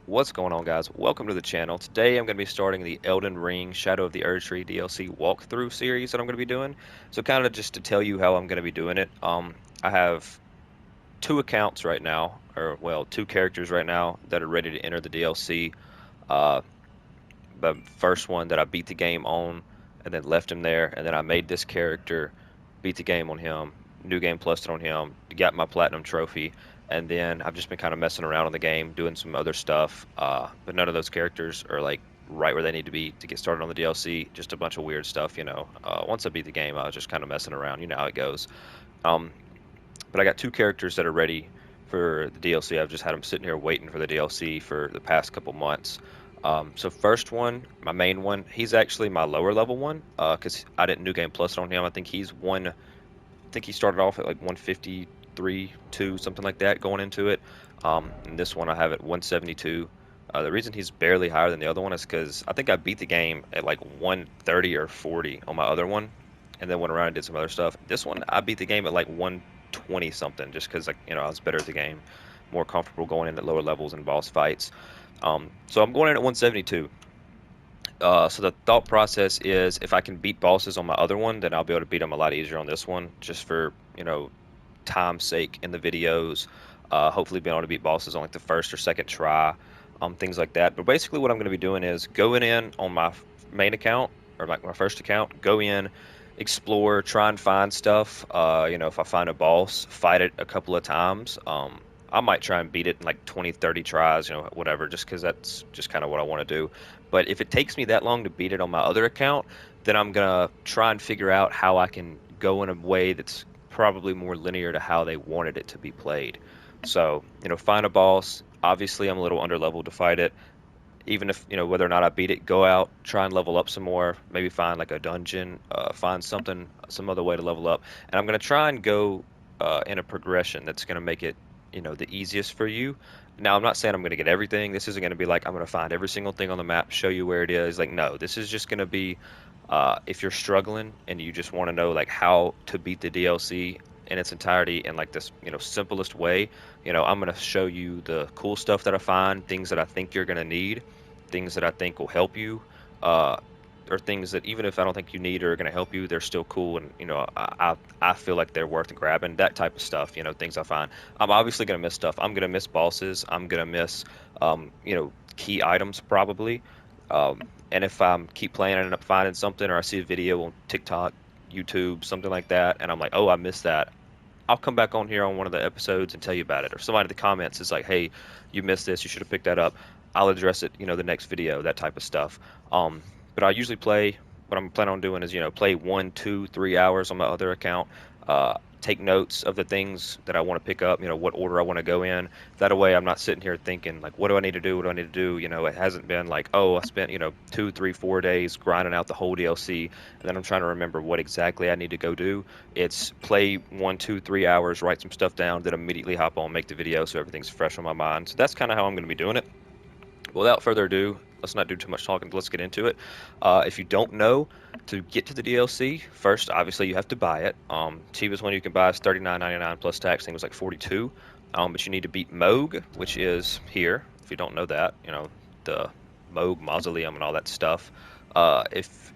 What's going on, guys? Welcome to the channel. Today I'm going to be starting the Elden Ring Shadow of the Erdtree DLC walkthrough series that I'm going to be doing. So kind of just to tell you how I'm going to be doing it, I have two accounts right now, or well, two characters right now that are ready to enter the DLC. Uh, the first one that I beat the game on and then left him there, and then I made this character, beat the game on him, new game plused it on him, got my platinum trophy, and then I've just been kind of messing around on the game, doing some other stuff. But none of those characters are like right where they need to be to get started on the DLC. Just a bunch of weird stuff, you know. Once I beat the game, I was just kind of messing around. You know how it goes. Um, but I got two characters that are ready for the DLC. I've just had them sitting here waiting for the DLC for the past couple months. So first one, my main one, he's actually my lower level one, because I didn't new game plus it on him. I think I think he started off at like 153, 2, something like that going into it. And this one I have at 172. The reason he's barely higher than the other one is because I think I beat the game at like 130 or 40 on my other one, and then went around and did some other stuff. This one I beat the game at like 120 something, just because like I was better at the game, more comfortable going in at lower levels and boss fights. So I'm going in at 172. So the thought process is if I can beat bosses on my other one, then I'll be able to beat them a lot easier on this one, just for time's sake in the videos. Hopefully, being able to beat bosses on like the first or second try, things like that. But basically, what I'm going to be doing is going in on my main account or like my first account, go in, explore, try and find stuff. If I find a boss, fight it a couple of times. I might try and beat it in like 20, 30 tries, whatever, just because that's just kind of what I want to do. But if it takes me that long to beat it on my other account, then I'm gonna try and figure out how I can go in a way that's probably more linear to how they wanted it to be played. So, find a boss. Obviously, I'm a little under leveled to fight it. Even if, whether or not I beat it, go out, try and level up some more, maybe find like a dungeon, find something, some other way to level up. And I'm going to try and go in a progression that's going to make it, the easiest for you. Now, I'm not saying I'm going to get everything. This isn't going to be like I'm going to find every single thing on the map, show you where it is. Like, no, this is just going to be if you're struggling and you just want to know like how to beat the DLC in its entirety in like this, simplest way, I'm going to show you the cool stuff that I find, things that I think you're going to need, things that I think will help you, uh, or things that even if I don't think you need or are going to help you, they're still cool, and I feel like they're worth grabbing. That type of stuff, things I find. I'm obviously going to miss stuff. I'm going to miss bosses. I'm going to miss, key items probably. And if I keep playing, I end up finding something, or I see a video on TikTok, YouTube, something like that, and I'm like, oh, I missed that. I'll come back on here on one of the episodes and tell you about it. Or somebody in the comments is like, "Hey, you missed this. You should have picked that up." I'll address it, the next video, that type of stuff. Um, but I usually play. What I'm planning on doing is, play 1, 2, 3 hours on my other account. Take notes of the things that I want to pick up. What order I want to go in. That way, I'm not sitting here thinking like, "What do I need to do? What do I need to do?" It hasn't been like, "Oh, I spent 2, 3, 4 days grinding out the whole DLC," and then I'm trying to remember what exactly I need to go do. It's play 1, 2, 3 hours, write some stuff down, then immediately hop on, make the video so everything's fresh on my mind. So that's kind of how I'm going to be doing it. Without further ado, let's not do too much talking. Let's get into it. If you don't know, to get to the DLC, first, obviously, you have to buy it. Cheapest one you can buy is $39.99 plus tax. I think it was like 42. But you need to beat Moog, which is here. If you don't know that, the Moog Mausoleum and all that stuff. If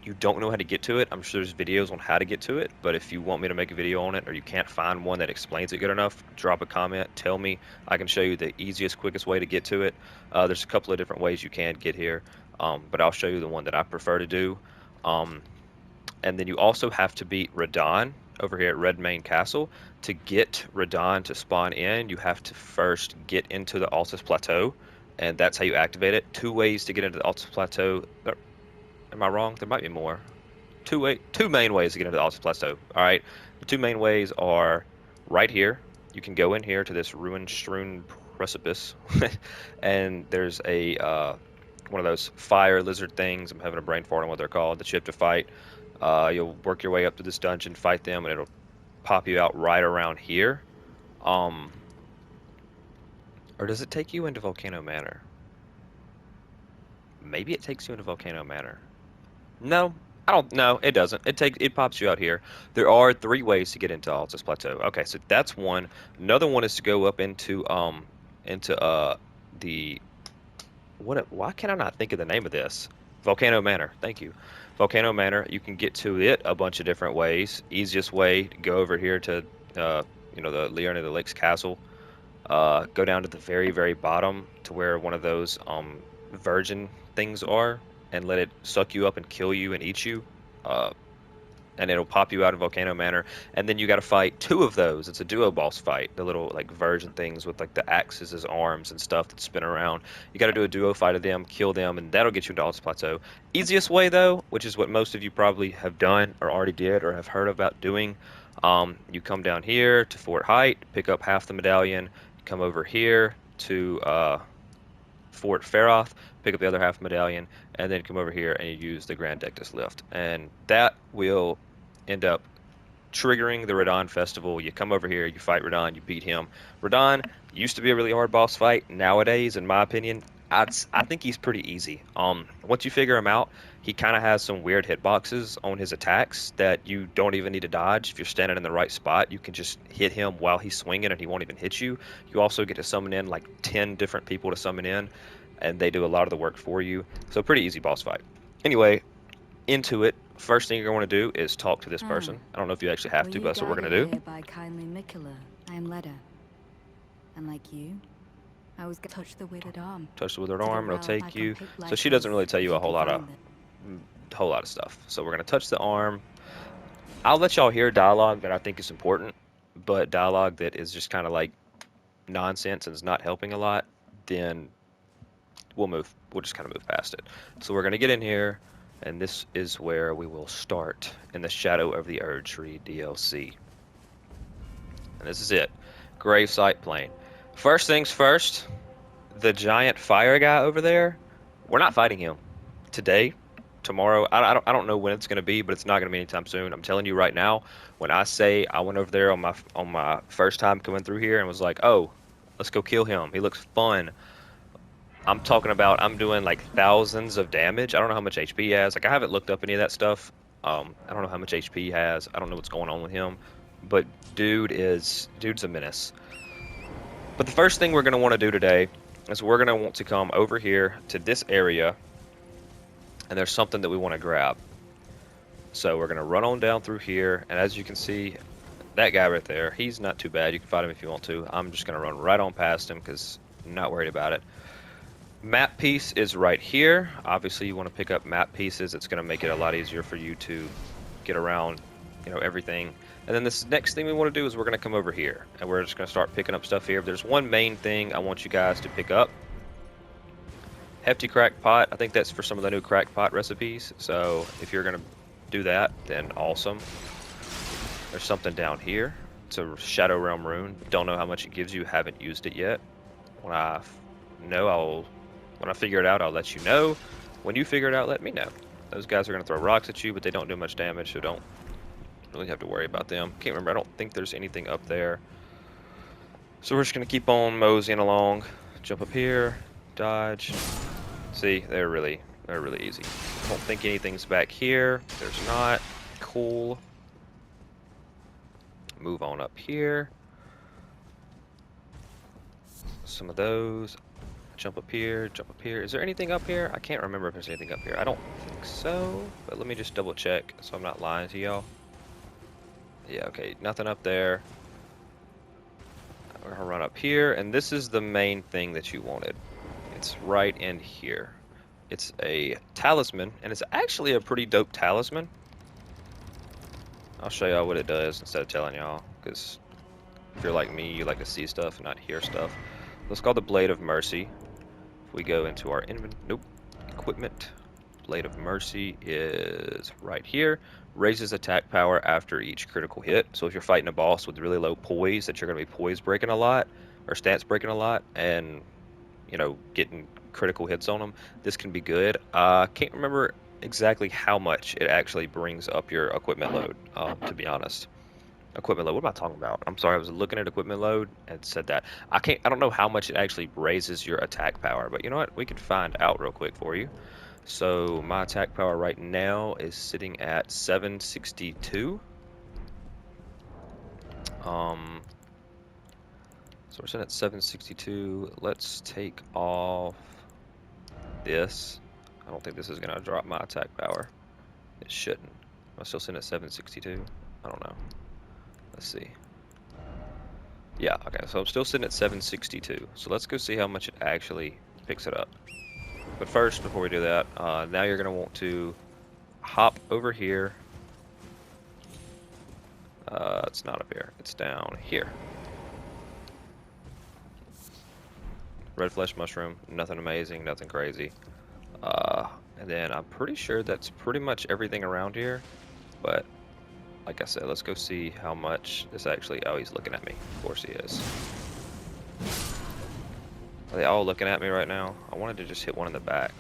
you don't know how to get to it, I'm sure there's videos on how to get to it, but if you want me to make a video on it or you can't find one that explains it good enough, drop a comment, tell me. I can show you the easiest, quickest way to get to it. There's a couple of different ways you can get here, but I'll show you the one that I prefer to do. Um, and then you also have to beat Radon over here at Redmane Castle. To get Radon to spawn in, you have to first get into the Altus Plateau, and that's how you activate it. Two ways to get into the Altus Plateau. Am I wrong? There might be more. Two main ways to get into the Altus Plateau. All right, the two main ways are right here. You can go in here to this ruin-strewn precipice, and there's a one of those fire lizard things. I'm having a brain fart on what they're called that you have to fight. You'll work your way up to this dungeon, fight them, and it'll pop you out right around here. Um, or does it take you into Volcano Manor? Maybe it takes you into Volcano Manor. No, I don't. No, it doesn't. It pops you out here. There are three ways to get into Altus Plateau. Okay, so that's one. Another one is to go up into the why can I not think of the name of this? Volcano Manor. Thank you. Volcano Manor. You can get to it a bunch of different ways. Easiest way, go over here to uh, the Leon of the Lakes Castle. Go down to the very, very bottom to where one of those virgin things are, and let it suck you up and kill you and eat you. Uh, and it'll pop you out in Volcano Manor, and then you got to fight two of those. It's a duo boss fight. The little like virgin things with like the axes as arms and stuff that spin around. You got to do a duo fight of them, kill them, and that'll get you into Altus Plateau. Easiest way though, which is what most of you probably have done or already did or have heard about doing, you come down here to Fort Height, pick up half the medallion, come over here to Fort Faroth, pick up the other half medallion, and then come over here and you use the Grand Dectus lift. And that will end up triggering the Radon Festival. You come over here, you fight Radon, you beat him. Radon used to be a really hard boss fight. Nowadays, in my opinion, I think he's pretty easy. Once you figure him out, he kind of has some weird hitboxes on his attacks that you don't even need to dodge. If you're standing in the right spot, you can just hit him while he's swinging and he won't even hit you. You also get to summon in like 10 different people to summon in, and they do a lot of the work for you. So pretty easy boss fight. Anyway, into it. First thing you're going to do is talk to this person. I don't know if you actually have to, but that's what we're going to do. By kindly Mikula. I am Leda. And like you, I was gonna touch the withered arm. Touch the withered arm, it'll take you. So she doesn't really tell you a whole lot of stuff. So we're going to touch the arm. I'll let y'all hear dialogue that I think is important, but dialogue that is just kind of like nonsense and is not helping a lot, then we'll just kind of move past it. So we're going to get in here, and this is where we will start in the Shadow of the Erdtree DLC. And this is it. Gravesite Plain. First things first, the giant fire guy over there, we're not fighting him today, tomorrow. I don't know when it's going to be, but it's not going to be anytime soon. I'm telling you right now, when I say I went over there on my first time coming through here and was like, "Oh, let's go kill him. He looks fun." I'm talking about I'm doing like thousands of damage. I don't know how much HP he has. Like I haven't looked up any of that stuff. I don't know how much HP he has. I don't know what's going on with him. But dude's a menace. But the first thing we're going to want to do today is we're going to want to come over here to this area, and there's something that we want to grab. So we're going to run on down through here, and as you can see, that guy right there, he's not too bad. You can fight him if you want to. I'm just going to run right on past him because I'm not worried about it. Map piece is right here. Obviously, you want to pick up map pieces. It's going to make it a lot easier for you to get around, everything. And then this next thing we want to do is we're going to come over here, and we're just going to start picking up stuff here. There's one main thing I want you guys to pick up. Hefty crack pot. I think that's for some of the new crack pot recipes. So if you're going to do that, then awesome. There's something down here. It's a Shadow Realm rune. Don't know how much it gives you. Haven't used it yet. When I figure it out, I'll let you know. When you figure it out, let me know. Those guys are going to throw rocks at you, but they don't do much damage, so don't really have to worry about them. Can't remember. I don't think there's anything up there. So we're just going to keep on moseying along. Jump up here. Dodge. See, they're really easy. I don't think anything's back here. There's not. Cool. Move on up here. Some of those. Jump up here, jump up here. Is there anything up here? I can't remember if there's anything up here. I don't think so, but let me just double check so I'm not lying to y'all. Yeah, okay, nothing up there. We're gonna run up here, and this is the main thing that you wanted. It's right in here. It's a talisman, and it's actually a pretty dope talisman. I'll show y'all what it does instead of telling y'all, because if you're like me, you like to see stuff and not hear stuff. It's called the Blade of Mercy. If we go into our equipment, Blade of Mercy is right here. Raises attack power after each critical hit. So if you're fighting a boss with really low poise, that you're going to be poise breaking a lot, or stance breaking a lot, and, getting critical hits on them, this can be good. Can't remember exactly how much it actually brings up your equipment load, to be honest. Equipment load, what am I talking about? I'm sorry, I was looking at equipment load and said that. I don't know how much it actually raises your attack power, but you know what? We can find out real quick for you. So my attack power right now is sitting at 762. So we're sitting at 762. Let's take off this. I don't think this is going to drop my attack power. It shouldn't. Am I still sitting at 762? I don't know. Let's see. Yeah, okay, so I'm still sitting at 762. So let's go see how much it actually picks it up. But first, before we do that, now you're going to want to hop over here. It's not up here. It's down here. Red flesh mushroom. Nothing amazing, nothing crazy. And then I'm pretty sure that's pretty much everything around here. But like I said, let's go see how much this actually... Oh, he's looking at me. Of course he is. Are they all looking at me right now? I wanted to just hit one in the back.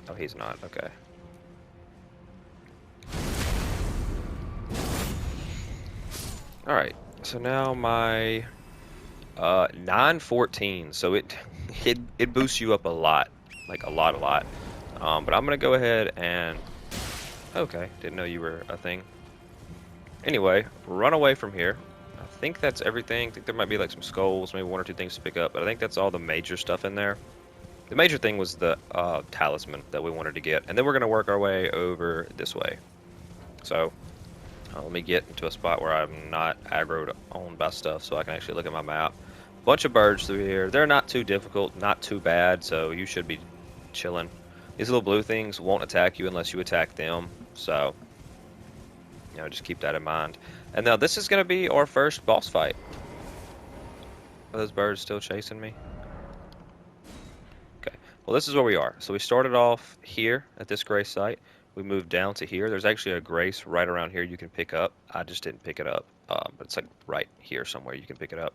Oh, he's not. Okay. Alright. So now my 914. So it boosts you up a lot. Like a lot. But I'm going to go ahead and... Okay. Didn't know you were a thing. Anyway, run away from here. I think that's everything. I think there might be like some skulls, maybe one or two things to pick up, but I think that's all the major stuff in there. The major thing was the talisman that we wanted to get, and then we're going to work our way over this way. So, let me get into a spot where I'm not aggroed on by stuff so I can actually look at my map. Bunch of birds through here. They're not too difficult, not too bad, so you should be chilling. These little blue things won't attack you unless you attack them, so... You know, just keep that in mind. And now this is going to be our first boss fight. Are those birds still chasing me? Okay. Well, this is where we are. So we started off here at this grace site. We moved down to here. There's actually a grace right around here you can pick up. I just didn't pick it up. But it's like right here somewhere you can pick it up.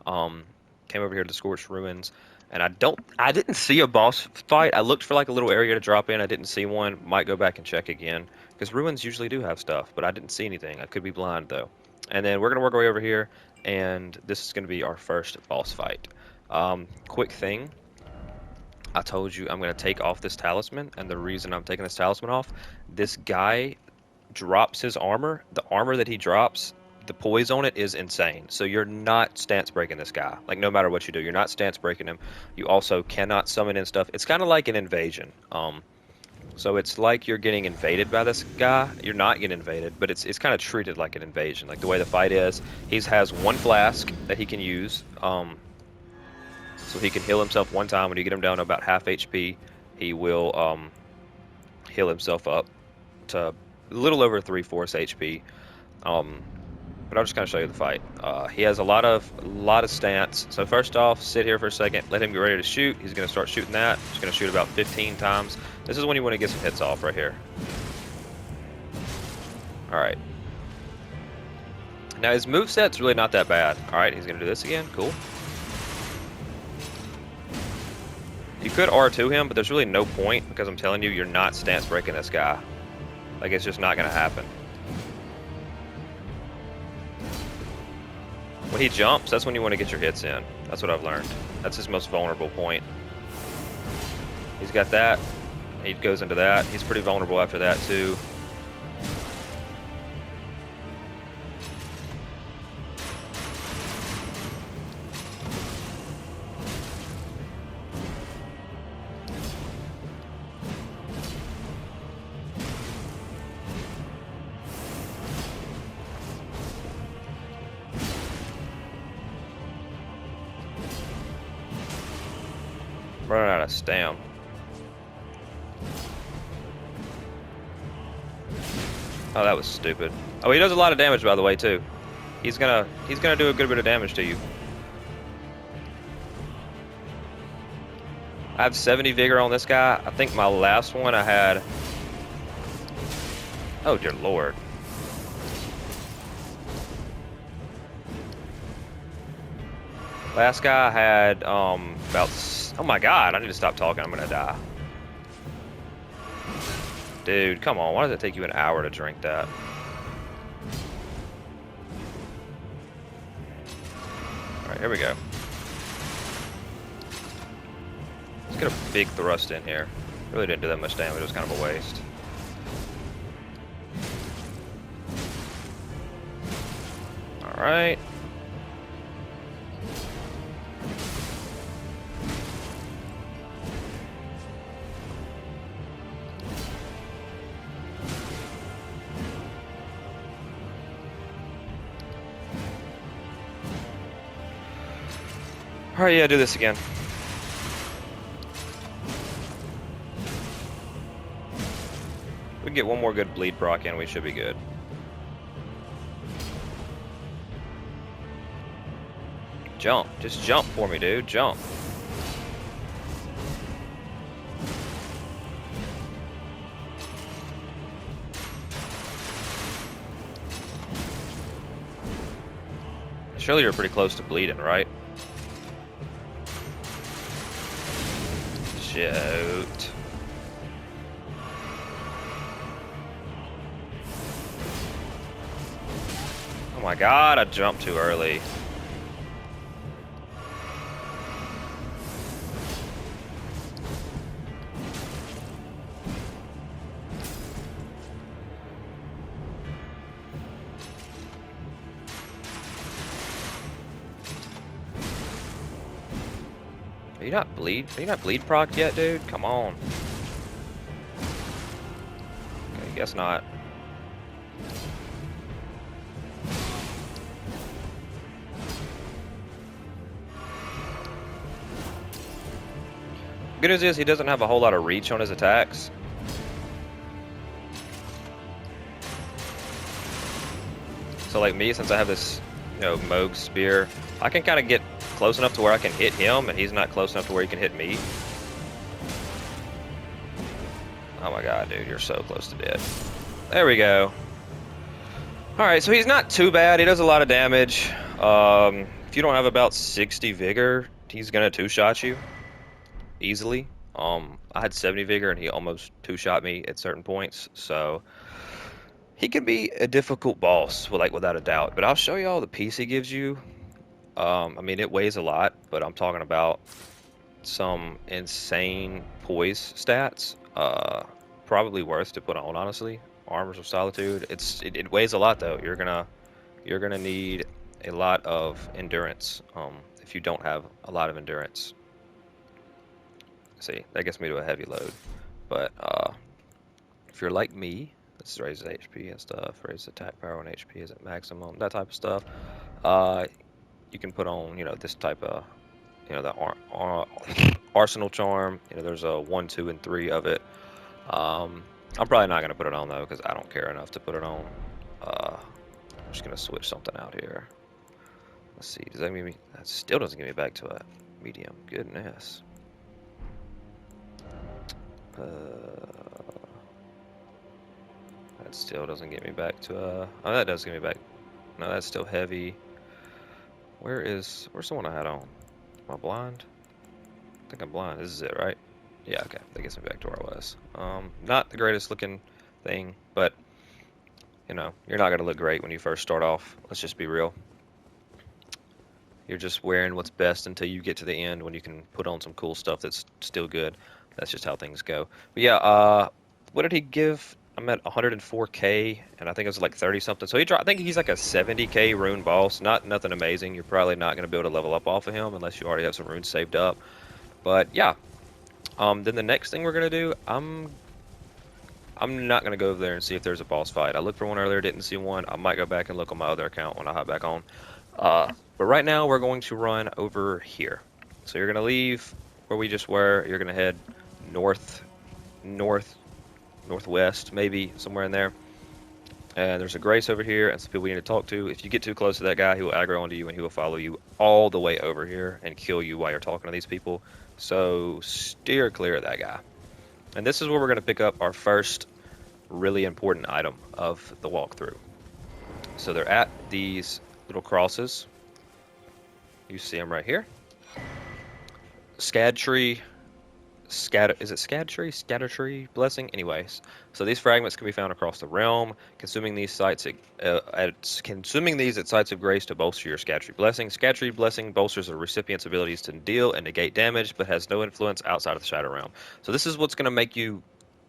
Came over here to the Scorched Ruins. And I didn't see a boss fight. I looked for like a little area to drop in. I didn't see one. Might go back and check again. Because ruins usually do have stuff, but I didn't see anything. I could be blind though. And then we're going to work our way over here, and this is going to be our first boss fight. Quick thing. I told you I'm going to take off this talisman, and the reason I'm taking this talisman off, this guy drops his armor. The armor that he drops, the poise on it is insane. So you're not stance breaking this guy. Like no matter what you do, you're not stance breaking him. You also cannot summon in stuff. It's kind of like an invasion. So it's like you're getting invaded by this guy. You're not getting invaded, but it's kind of treated like an invasion. Like the way the fight is, he has one flask that he can use. So he can heal himself one time. When you get him down to about half HP, he will heal himself up to a little over 3/4 HP. But I'll just kind of show you the fight. He has a lot of stance. So first off, sit here for a second, let him get ready to shoot. He's going to start shooting that. He's going to shoot about 15 times. This is when you want to get some hits off right here. All right. Now his moveset's really not that bad. All right, he's going to do this again. Cool. You could R2 him, but there's really no point because I'm telling you, you're not stance breaking this guy. Like it's just not going to happen. When he jumps, that's when you want to get your hits in. That's what I've learned. That's his most vulnerable point. He's got that. He goes into that. He's pretty vulnerable after that, too. Running out of stam. Oh, that was stupid. Oh, he does a lot of damage, by the way, too. He's gonna do a good bit of damage to you. I have 70 vigor on this guy. I think my last one I had... Oh, dear lord. Last guy I had about... Oh my god, I need to stop talking. I'm gonna die. Dude, come on. Why does it take you an hour to drink that? Alright, here we go. Let's get a big thrust in here. Really didn't do that much damage. It was kind of a waste. Alright. Alright, yeah, do this again. We can get one more good bleed proc in, we should be good. Jump. Just jump for me, dude. Jump. Surely you're pretty close to bleeding, right? Shoot. Oh my god, I jumped too early. Are you not bleed proc yet, dude? Come on. Okay, guess not. Good news is he doesn't have a whole lot of reach on his attacks. So like me, since I have this, you know, Moog spear, I can kind of get close enough to where I can hit him, and he's not close enough to where he can hit me. Oh my god, dude, you're so close to dead. There we go. Alright, so he's not too bad. He does a lot of damage. If you don't have about 60 vigor, he's gonna two-shot you easily. I had 70 vigor and he almost two-shot me at certain points, so he can be a difficult boss, without a doubt. But I'll show you all the piece he gives you. I mean, it weighs a lot, but I'm talking about some insane poise stats. Probably worth to put on, honestly. Armors of Solitude. It weighs a lot though. You're gonna need a lot of endurance. If you don't have a lot of endurance. See, that gets me to a heavy load. But if you're like me, this raises HP and stuff, raises attack power when HP is at maximum, that type of stuff. You can put on, you know, this type of, you know, the Arsenal Charm. You know, there's a 1, 2, and 3 of it. I'm probably not gonna put it on though because I don't care enough to put it on. I'm just gonna switch something out here. Let's see. Does that mean that still doesn't get me back to a medium? Goodness. That still doesn't get me back to a. Oh, that does get me back. No, that's still heavy. Where's the one I had on? Am I blind? I think I'm blind. This is it, right? Yeah, okay. That gets me back to where I was. Not the greatest looking thing, but you know, you're not gonna look great when you first start off. Let's just be real. You're just wearing what's best until you get to the end when you can put on some cool stuff that's still good. That's just how things go. But yeah, what did he give? I'm at 104k, and I think it was like 30 something. So I think he's like a 70k rune boss. Nothing amazing. You're probably not gonna be able to level up off of him unless you already have some runes saved up. But yeah. Then the next thing we're gonna do, I'm not gonna go over there and see if there's a boss fight. I looked for one earlier, didn't see one. I might go back and look on my other account when I hop back on. But right now we're going to run over here. So you're gonna leave where we just were. You're gonna head northwest, maybe somewhere in there. And there's a Grace over here and some people we need to talk to. If you get too close to that guy, he will aggro onto you and he will follow you all the way over here and kill you while you're talking to these people. So steer clear of that guy. And this is where we're going to pick up our first really important item of the walkthrough. So they're at these little crosses. You see them right here. Scad Tree. Is it Scad Tree? Scatter Tree Blessing? Anyways, so these fragments can be found across the realm. Consuming these at sites of grace to bolster your Scad Tree Blessing. Scad Tree Blessing bolsters the recipient's abilities to deal and negate damage, but has no influence outside of the Shadow Realm. So this is what's going to make you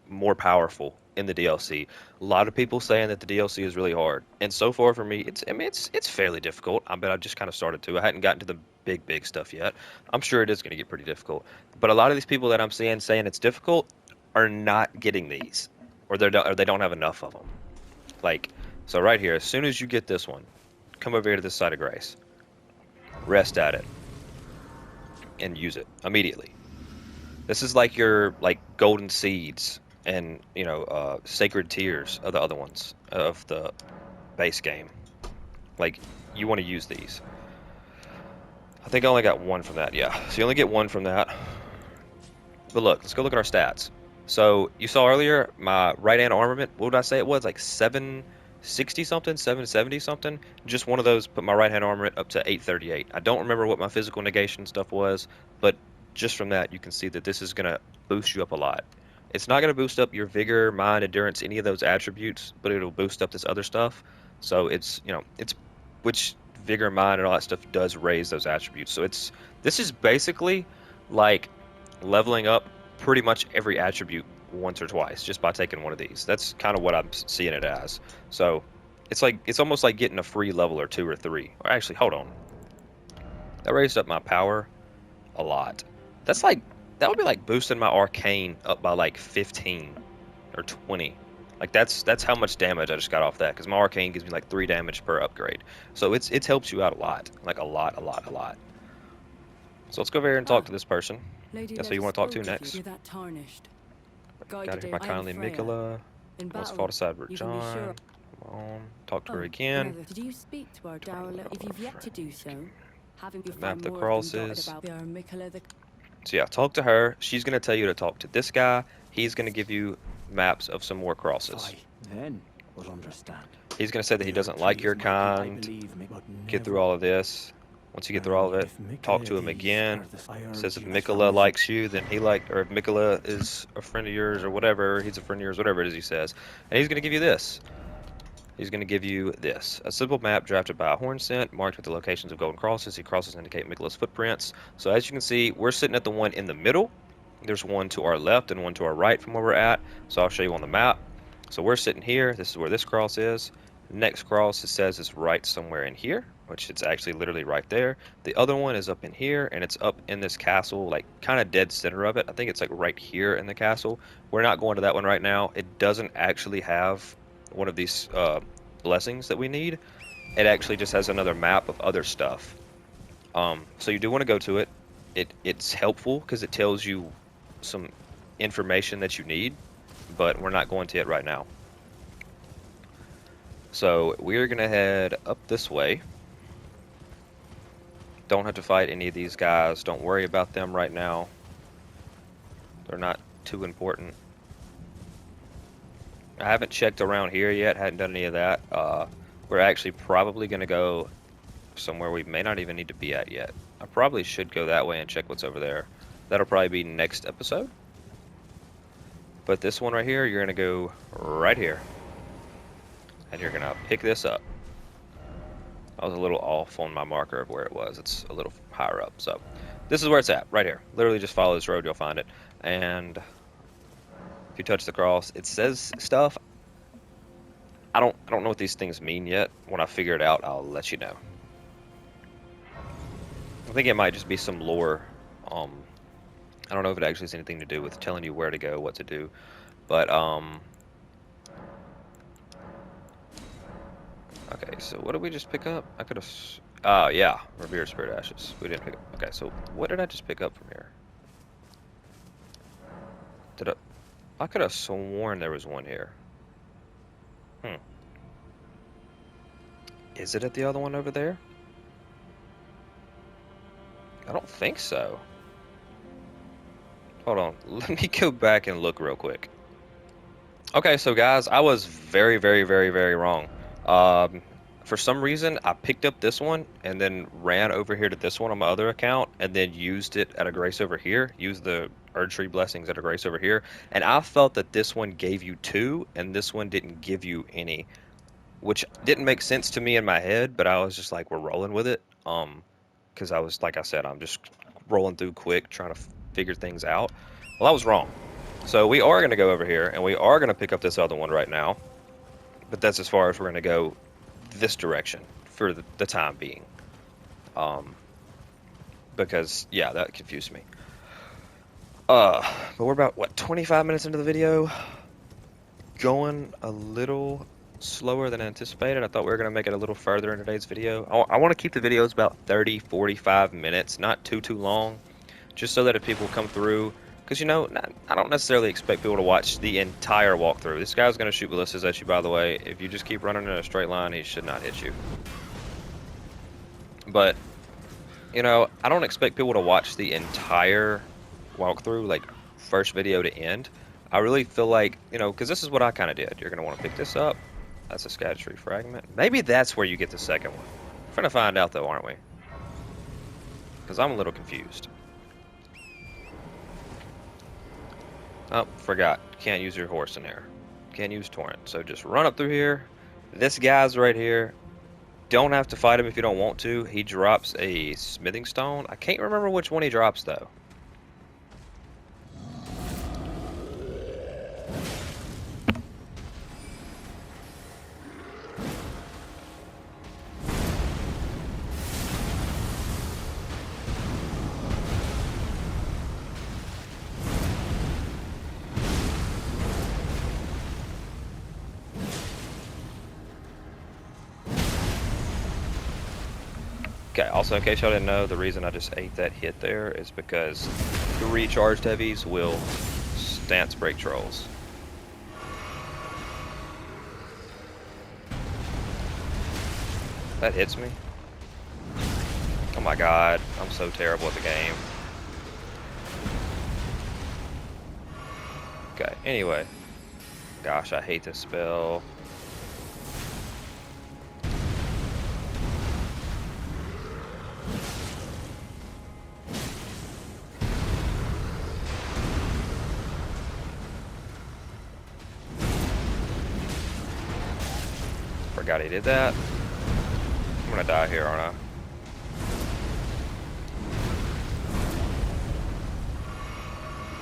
more powerful in the DLC. A lot of people saying that the DLC is really hard, and so far for me, it's fairly difficult. But I've just kind of started to. I hadn't gotten to the big stuff yet. I'm sure it is going to get pretty difficult. But a lot of these people that I'm seeing saying it's difficult are not getting these, or they don't have enough of them. Like, so right here, as soon as you get this one, come over here to this side of grace. Rest at it. and use it immediately. This is like your like golden seeds and sacred tears of the other ones of the base game. Like you want to use these. I think I only got one from that. Yeah, so you only get one from that. But look, let's go look at our stats. So you saw earlier my right hand armament. What would I say it was? Like 760 something, 770 something. Just one of those put my right hand armament up to 838. I don't remember what my physical negation stuff was, but just from that you can see that this is gonna boost you up a lot. It's not gonna boost up your vigor, mind, endurance, any of those attributes, but it'll boost up this other stuff. So it's which vigor, mind, and all that stuff does raise those attributes. So this is basically like leveling up pretty much every attribute once or twice just by taking one of these. That's kind of what I'm seeing it as. So it's almost like getting a free level or two or three. Or actually, hold on. That raised up my power a lot. That's like that would be like boosting my arcane up by like 15 or 20. Like that's how much damage I just got off that because my arcane gives me like 3 damage per upgrade. So it's helps you out a lot, like a lot, a lot, a lot. So let's go over here and talk Ah, to this person. Lady That's who you Leda want to talk to spoke of you. next. You're that tarnished. Got Guided here my I am kindly Freya. Mikola. In Once battle, fought aside with you can be sure. John. Come on. Talk to her Oh, again. brother, did you speak to our Darla? If you've yet to do so, having you Map find the more of them dotted crosses. about our Mikola the... So yeah, talk to her. She's gonna tell you to talk to this guy. He's gonna give you maps of some more crosses. I then will understand. He's gonna say that he The doesn't Erdtree like is your mighty, I kind. believe, but Get through never. all of this. Once you get through all Now, of it, if talk to him these again. are the I Says urge if you Mikola from likes you, then he like, or if Mikola is a friend of yours or whatever, he's a friend of yours, whatever it is he says. And he's gonna give you this. He's going to give you this. A simple map drafted by a horn scent, marked with the locations of golden crosses. These crosses indicate Mikola's footprints. So as you can see, we're sitting at the one in the middle. There's one to our left and one to our right from where we're at. So I'll show you on the map. So we're sitting here. This is where this cross is. Next cross, it says is right somewhere in here, which it's actually literally right there. The other one is up in here, and it's up in this castle, like kind of dead center of it. I think it's like right here in the castle. We're not going to that one right now. It doesn't actually have one of these blessings that we need. It actually just has another map of other stuff. So you do want to go to it. It's helpful because it tells you some information that you need, but we're not going to it right now. So we're gonna head up this way. Don't have to fight any of these guys. Don't worry about them right now. They're not too important. I haven't checked around here yet. Hadn't done any of that. We're actually probably gonna go somewhere we may not even need to be at yet. I probably should go that way and check what's over there. That'll probably be next episode. But this one right here, you're gonna go right here. And you're gonna pick this up. I was a little off on my marker of where it was. It's a little higher up. So this is where it's at, right here. Literally just follow this road, you'll find it. And if you touch the cross, it says stuff. I don't know what these things mean yet. When I figure it out, I'll let you know. I think it might just be some lore. I don't know if it actually has anything to do with telling you where to go, what to do, but okay. So what did we just pick up? I could have. Yeah, revered spirit ashes. We didn't pick up. Okay, so what did I just pick up from here? Did I could have sworn there was one here. Is it at the other one over there? I don't think so. Hold on. Let me go back and look real quick. Okay, so guys, I was very, very, very, very wrong. For some reason, I picked up this one and then ran over here to this one on my other account and then used it at a grace over here. Used the Erdtree blessings at a grace over here. And I felt that this one gave you 2 and this one didn't give you any, which didn't make sense to me in my head, but I was just like, we're rolling with it. Because I was, like I said, I'm just rolling through quick, trying to figure things out. Well, I was wrong. So we are going to go over here, and we are going to pick up this other one right now. But that's as far as we're going to go this direction for the time being. Because, yeah, that confused me. But we're about, what, 25 minutes into the video? Going a little slower than anticipated. I thought we were going to make it a little further in today's video. I want to keep the videos about 30, 45 minutes, not too long. just so that if people come through, because, you know, I don't necessarily expect people to watch the entire walkthrough. This guy's going to shoot ballistas at you, by the way. If you just keep running in a straight line, he should not hit you. But, you know, I don't expect people to watch the entire walkthrough, like, first video to end. I really feel like, you know, because this is what I kind of did. You're going to want to pick this up. That's a Scatter fragment. Maybe that's where you get the second one. We're going to find out, though, aren't we? Because I'm a little confused. Oh, forgot. Can't use your horse in there. Can't use torrent. So just run up through here. This guy's right here. Don't have to fight him if you don't want to. He drops a smithing stone. I can't remember which one he drops, though. Okay, also in case y'all didn't know, the reason I just ate that hit there is because 3 charged heavies will stance break trolls. That hits me. Oh my god, I'm so terrible at the game. Okay, anyway. Gosh, I hate this spell. Forgot he did that. I'm gonna die here, aren't I?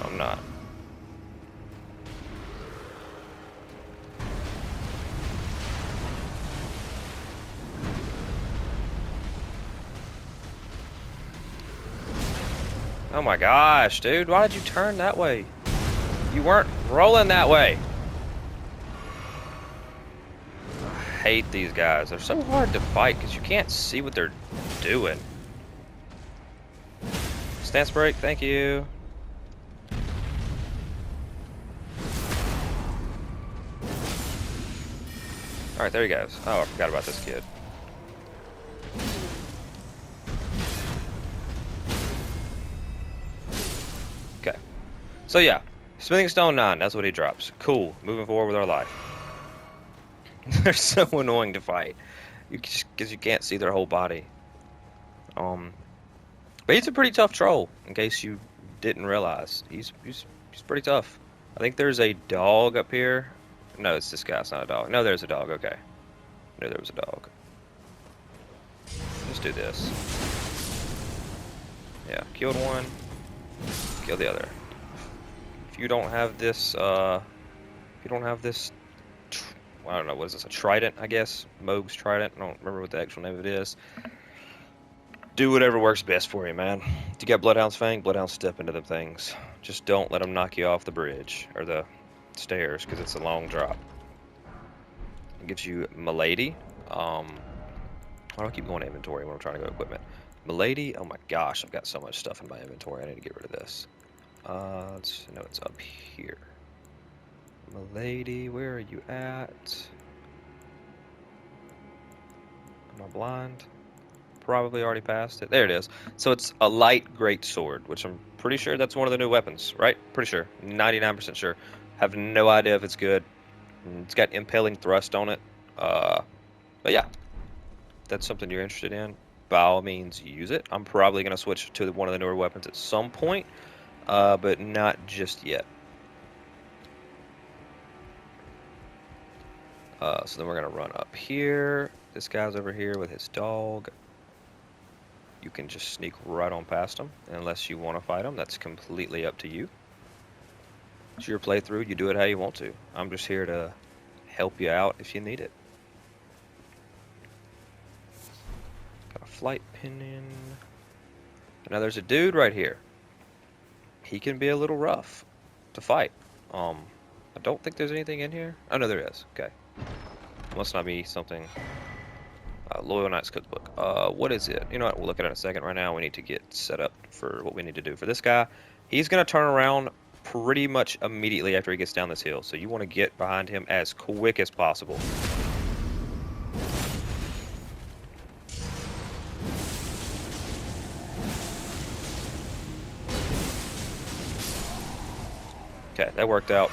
I'm not. Oh my gosh, dude, why did you turn that way? You weren't rolling that way. I hate these guys. They're so hard to fight because you can't see what they're doing. Stance break, thank you. Alright, there he goes. Oh, I forgot about this kid. Okay. So yeah, Smithing Stone 9, that's what he drops. Cool, moving forward with our life. They're so annoying to fight. Because you can't see their whole body. But he's a pretty tough troll, in case you didn't realize. He's pretty tough. I think there's a dog up here. No, it's this guy, it's not a dog. No, there's a dog, okay. I knew there was a dog. Let's do this. Yeah, killed one. Kill the other. If you don't have this, I don't know, what is this, a trident, I guess? Moog's trident, I don't remember what the actual name of it is. Do whatever works best for you, man. If you got Bloodhound's Fang, Bloodhound step into them things. Just don't let them knock you off the bridge, or the stairs, because it's a long drop. It gives you Milady. Why do I keep going to inventory when I'm trying to go to equipment? Milady, oh my gosh, I've got so much stuff in my inventory, I need to get rid of this. No, it's up here. Milady, where are you at? Am I blind? Probably already passed it. There it is. So it's a light great sword, which I'm pretty sure that's one of the new weapons, right? Pretty sure. 99% sure. Have no idea if it's good. It's got impaling thrust on it. But yeah, if that's something you're interested in, by all means use it. I'm probably going to switch to one of the newer weapons at some point, but not just yet. So then we're going to run up here. This guy's over here with his dog. You can just sneak right on past him, unless you want to fight him. That's completely up to you. It's your playthrough. You do it how you want to. I'm just here to help you out if you need it. Got a flight pinion. Now there's a dude right here. He can be a little rough to fight. I don't think there's anything in here. Oh no, there is. Okay. Must not be something Loyal Knights Cookbook. What is it? You know what? We'll look at it in a second. Right now, we need to get set up for what we need to do. For this guy, he's going to turn around pretty much immediately after he gets down this hill. So you want to get behind him as quick as possible. Okay, that worked out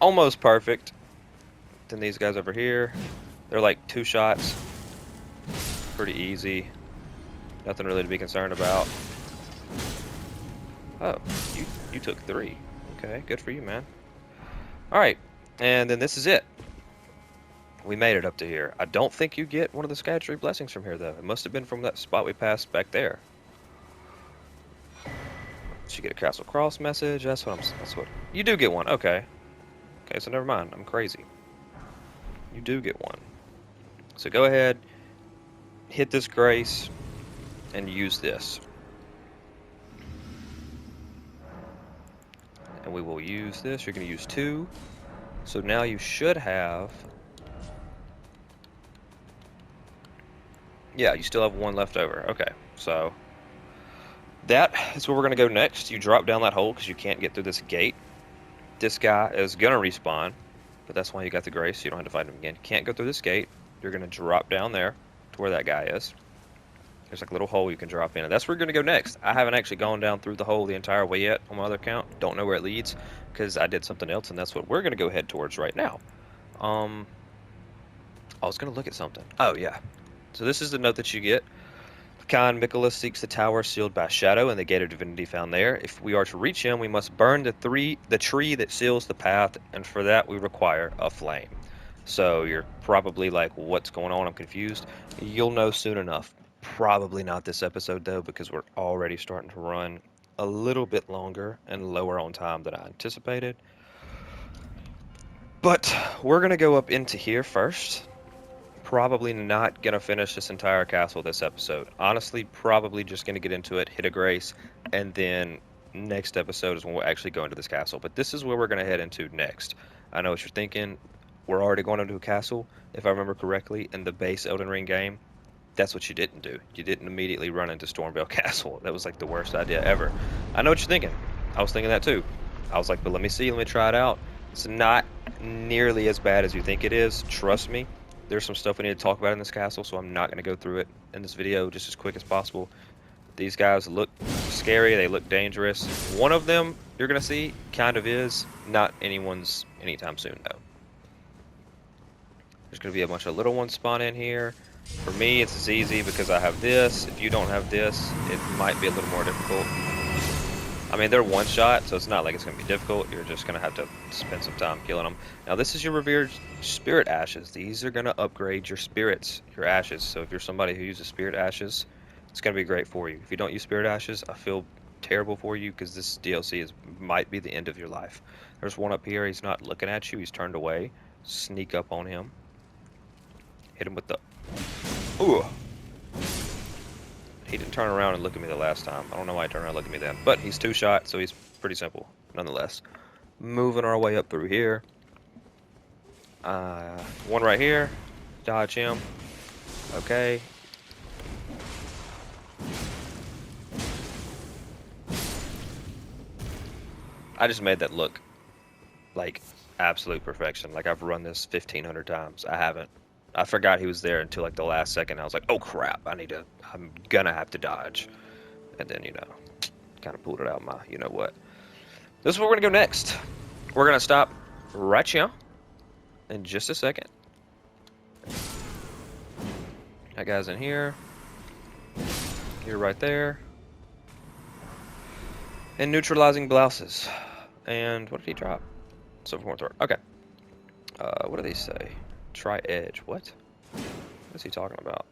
almost perfect. Then these guys over here, they're like 2 shots. Pretty easy. Nothing really to be concerned about. Oh, you took 3. Okay, good for you, man. Alright, and then this is it. We made it up to here. I don't think you get one of the Sky-Tree blessings from here, though. It must have been from that spot we passed back there. So you get a Castle Cross message. That's what you do get one. Okay. Okay, so never mind. I'm crazy. You do get one. So go ahead, hit this grace, and use this. And we will use this. You're going to use 2. So now you should have... Yeah, you still have 1 left over. Okay, so that is where we're going to go next. You drop down that hole because you can't get through this gate. This guy is going to respawn, but that's why you got the grace, so you don't have to fight him again. You can't go through this gate. You're going to drop down there to where that guy is. There's like a little hole you can drop in, and that's where you're going to go next. I haven't actually gone down through the hole the entire way yet on my other account. Don't know where it leads because I did something else, and that's what we're going to go head towards right now. I was going to look at something. Oh, yeah. So this is the note that you get. Khan Mikolas seeks the tower sealed by shadow and the gate of divinity found there. If we are to reach him, we must burn the tree that seals the path, and for that we require a flame. So you're probably like, what's going on? I'm confused. You'll know soon enough. Probably not this episode, though, because we're already starting to run a little bit longer and lower on time than I anticipated. But we're going to go up into here first. Probably not going to finish this entire castle this episode. Honestly, probably just going to get into it, hit a grace, and then next episode is when we'll actually go into this castle. But this is where we're going to head into next. I know what you're thinking. We're already going into a castle. If I remember correctly, in the base Elden Ring game, that's what you didn't do. You didn't immediately run into Stormveil Castle. That was like the worst idea ever. I know what you're thinking. I was thinking that too. I was like, but let me see, let me try it out. It's not nearly as bad as you think it is. Trust me. There's some stuff we need to talk about in this castle, so I'm not going to go through it in this video just as quick as possible. These guys look scary. They look dangerous. One of them you're going to see kind of is. Not anyone's anytime soon, though. There's going to be a bunch of little ones spawn in here. For me, it's as easy because I have this. If you don't have this, it might be a little more difficult. I mean, they're one shot, so it's not like it's going to be difficult. You're just going to have to spend some time killing them. Now, this is your revered spirit ashes. These are going to upgrade your spirits, your ashes. So if you're somebody who uses spirit ashes, it's going to be great for you. If you don't use spirit ashes, I feel terrible for you because this DLC might be the end of your life. There's one up here. He's not looking at you. He's turned away. Sneak up on him. Hit him with the... Ooh. He didn't turn around and look at me the last time. I don't know why he turned around and looked at me then. But he's 2-shot, so he's pretty simple, nonetheless. Moving our way up through here. One right here. Dodge him. Okay. I just made that look like absolute perfection. Like I've run this 1,500 times. I haven't. I forgot he was there until like the last second. I was like, oh crap, I'm gonna have to dodge. And then, kind of pulled it out my, what. This is where we're gonna go next. We're gonna stop right here in just a second. That guy's in here. You're right there. And neutralizing blouses. And what did he drop? Silver Horn Throat. Okay. What do they say? Try edge. What? What is he talking about?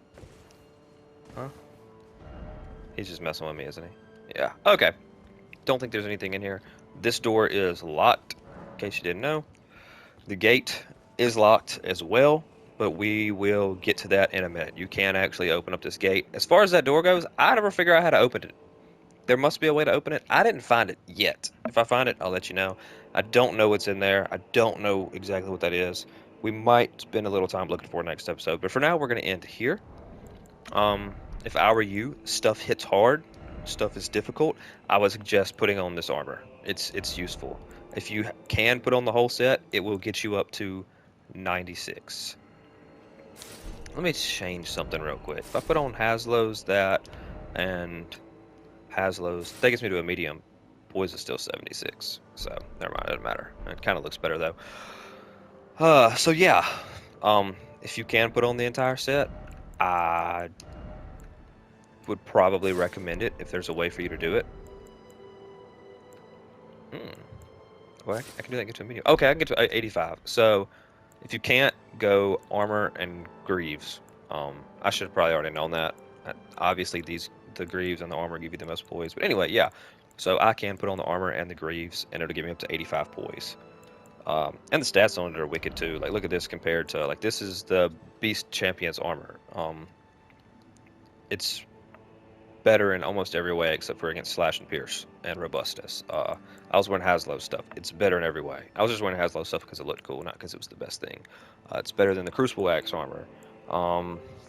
Huh? He's just messing with me, isn't he? Yeah. Okay. Don't think there's anything in here. This door is locked, in case you didn't know. The gate is locked as well, but we will get to that in a minute. You can actually open up this gate. As far as that door goes, I never figure out how to open it. There must be a way to open it. I didn't find it yet. If I find it, I'll let you know. I don't know what's in there. I don't know exactly what that is. we might spend a little time looking for next episode. But for now, we're going to end here. If I were you, stuff hits hard, stuff is difficult, I would suggest putting on this armor. It's useful. If you can put on the whole set, it will get you up to 96. Let me change something real quick. If I put on Haslow's that and Haslow's, that gets me to a medium. Boys is still 76. So never mind, it doesn't matter. It kind of looks better though. So yeah, if you can put on the entire set, I would probably recommend it if there's a way for you to do it. Well, I can do that and get to a medium. Okay, I can get to 85. So if you can't, go armor and greaves. I should have probably already known that. Obviously, the greaves and the armor give you the most poise. But anyway, yeah. So I can put on the armor and the greaves, and it'll give me up to 85 poise. And the stats on it are wicked too. Like, look at this compared to, like, this is the Beast Champion's armor. It's better in almost every way except for against slash and pierce and robustness. I was wearing Haslow's stuff. It's better in every way. I was just wearing Haslow's stuff because it looked cool, not because it was the best thing. It's better than the Crucible Axe armor.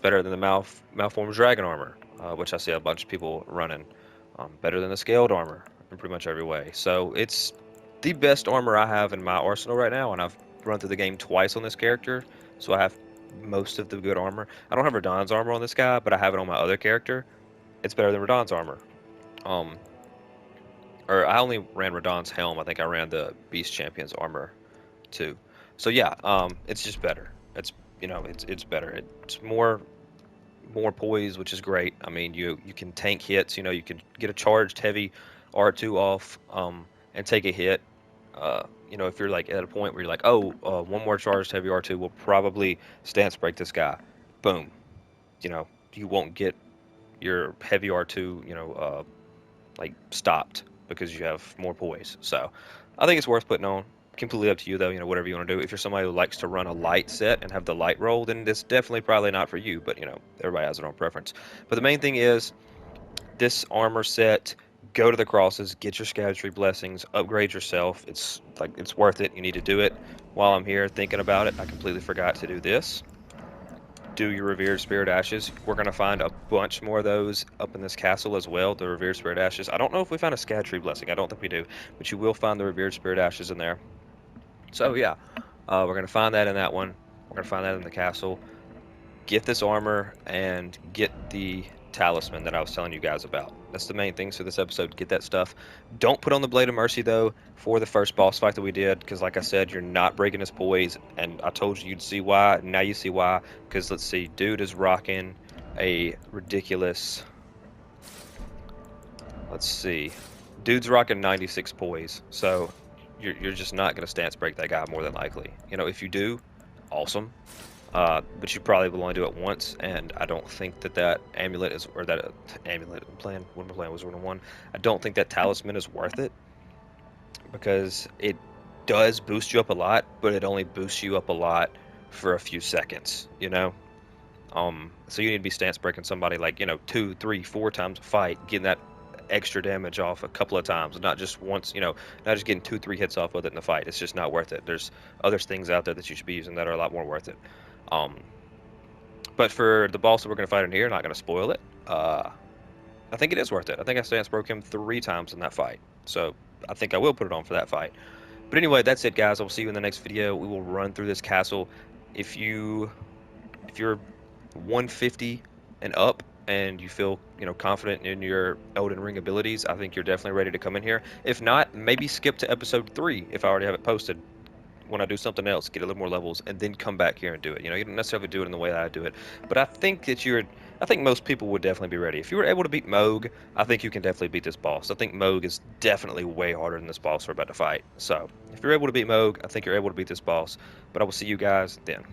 Better than the Malformed Dragon armor, which I see a bunch of people running. Better than the Scaled armor in pretty much every way. So it's the best armor I have in my arsenal right now, and I've run through the game twice on this character, so I have most of the good armor. I don't have Radahn's armor on this guy, but I have it on my other character. It's better than Radahn's armor. Or I only ran Radahn's helm. I think I ran the Beast Champion's armor too. So yeah, it's just better. It's better. It's more poise, which is great. I mean, you can tank hits. You can get a charged heavy R2 off and take a hit. If you're like at a point where you're like, oh, one more charged heavy R2 will probably stance break this guy. Boom. You won't get your heavy R2, like stopped because you have more poise. So I think it's worth putting on. Completely up to you though, whatever you want to do. If you're somebody who likes to run a light set and have the light roll, then this definitely probably not for you, but everybody has their own preference. But the main thing is this armor set, go to the crosses, get your Scavenger blessings, upgrade yourself. It's worth it. You need to do it. While I'm here thinking about it, I completely forgot to do this. Do your Revered Spirit Ashes. We're going to find a bunch more of those up in this castle as well, the Revered Spirit Ashes. I don't know if we found a Scavenger blessing. I don't think we do, but you will find the Revered Spirit Ashes in there. So yeah, we're going to find that in that one. We're going to find that in the castle. Get this armor and get the talisman that I was telling you guys about. That's the main things for this episode. Get that stuff. Don't put on the Blade of Mercy though for the first boss fight that we did, because like I said, you're not breaking his poise, and I told you you'd see why. Now you see why. Because let's see, dude is rocking a ridiculous. Let's see, dude's rocking 96 poise. So you're just not gonna stance break that guy more than likely. If you do, awesome. But you probably will only do it once, and I don't think that amulet is, or that amulet plan, when my plan was 1-1, I don't think that talisman is worth it, because it does boost you up a lot, but it only boosts you up a lot for a few seconds, so you need to be stance breaking somebody like, 2, 3, 4 times a fight, getting that extra damage off a couple of times, not just once, not just getting 2, 3 hits off with it in the fight. It's just not worth it. There's other things out there that you should be using that are a lot more worth it. But for the boss that we're going to fight in here, not going to spoil it, I think it is worth it. I think I stance broke him 3 times in that fight, so I think I will put it on for that fight. But anyway, that's it, guys. I'll see you in the next video. We will run through this castle. If you're 150 and up and you feel confident in your Elden Ring abilities, I think you're definitely ready to come in here. If not, maybe skip to episode 3 if I already have it posted. When I do something else, get a little more levels, and then come back here and do it. You don't necessarily do it in the way that I do it, but I think most people would definitely be ready. If you were able to beat Moog, I think you can definitely beat this boss. I think Moog is definitely way harder than this boss we're about to fight. So if you're able to beat Moog, I think you're able to beat this boss. But I will see you guys then.